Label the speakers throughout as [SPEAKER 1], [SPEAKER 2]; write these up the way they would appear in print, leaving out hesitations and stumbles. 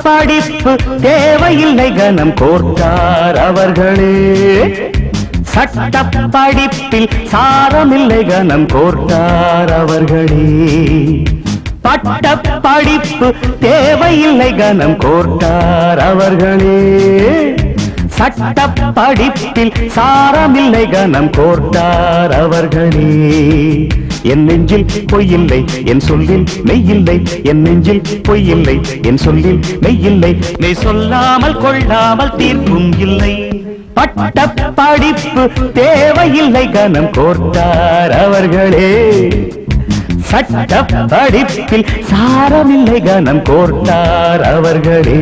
[SPEAKER 1] படிப்பு தேவையில்லை கனம் கோர்த்தார் அவர்களே. சட்ட படிப்பில் சாரமில்லை கனம் கோர்த்தார் அவர்களே. பட்ட படிப்பு தேவையில்லை கனம் கோர்த்தார் அவர்களே. சட்ட படிப்பில் சாரமில்லை கனம் கோர்த்தார் அவர்களே. என் நெஞ்சில் பொய்யில்லை என் சொல்லில் மெய்யில்லை. என் நெஞ்சில் பொய்யில்லை என் சொல்லில் மெய்யில்லை. மெய் சொல்லாமல் கொள்ளாமல் தீர்ப்பும் இல்லை. பட்ட படிப்பு தேவையில்லை கனம் கோர்த்தார் அவர்களே. சட்ட படிப்பில் சாரமில்லை கனம் கோர்த்தார் அவர்களே.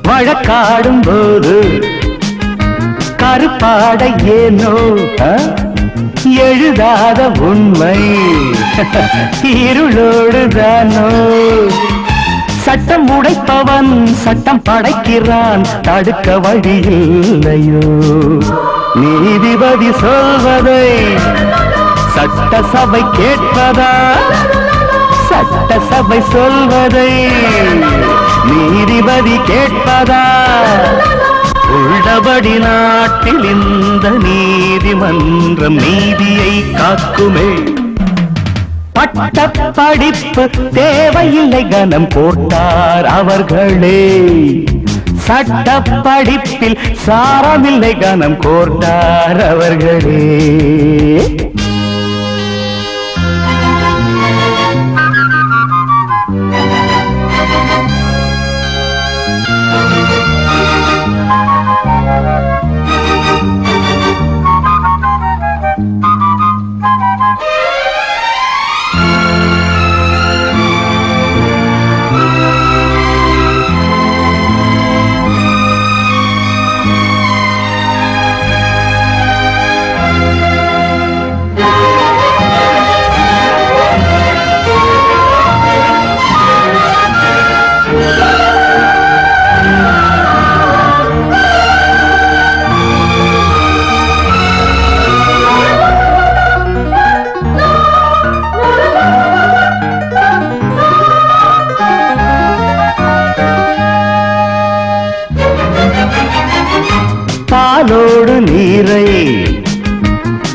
[SPEAKER 1] வழக்காடும் போது கருப்பாடை ஏனோ எழுதாத உண்மை இருளோடுதானோ. சட்டம் உடைப்பவன் சட்டம் படைக்கிறான் தடுக்க வழியில்லையோ. நீதிபதி சொல்வதை சட்டசபை கேட்பதா? சட்டசபை சொல்வதை நீதிபதி கேட்பதா? உள்ளபடி நாட்டில் இந்த நீதிமன்றம் நீதியை காக்குமே. பட்ட படிப்பு தேவையில்லை கனம் கோர்த்தார் அவர்களே. சட்ட படிப்பில் சாரமில்லை கனம் கோர்த்தார் அவர்களே. பாலோடு நீரை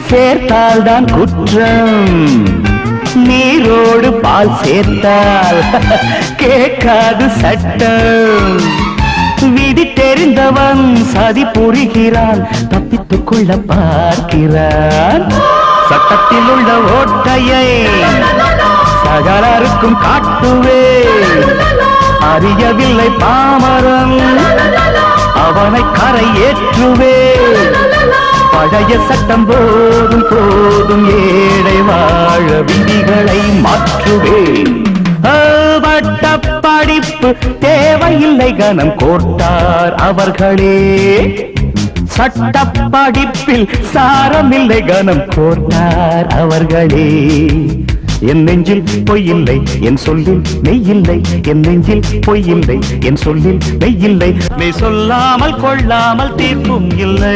[SPEAKER 1] சேர்த்தால்தான் குற்றம். நீரோடு பால் சேர்த்தால் கேட்காது சட்டம். விதி தெரிந்தவன் சதி புரிகிறான் தப்பித்துக் கொள்ள பார்க்கிறான். சட்டத்தில் உள்ள ஓட்டையை சகலருக்கும் காட்டுவே. அறியவில்லை பாமரன் அவனை கரை ஏற்றுவே. பழைய சட்டம் போதும் போதும் ஏழை வாழ விதிகளை மாற்றுவே. பட்ட படிப்பு தேவையில்லை கனம் கோர்த்தார் அவர்களே. சட்ட படிப்பில் சாரமில்லை கனம் கோர்த்தார் அவர்களே. என் நெஞ்சில் பொய்யில்லை என் சொல்லில் மெய்யில்லை. என் நெஞ்சில் பொய்யில்லை என் சொல்லில் மெய்யில்லை. மெய் சொல்லாமல் கொள்ளாமல் தீர்ப்பும் இல்லை.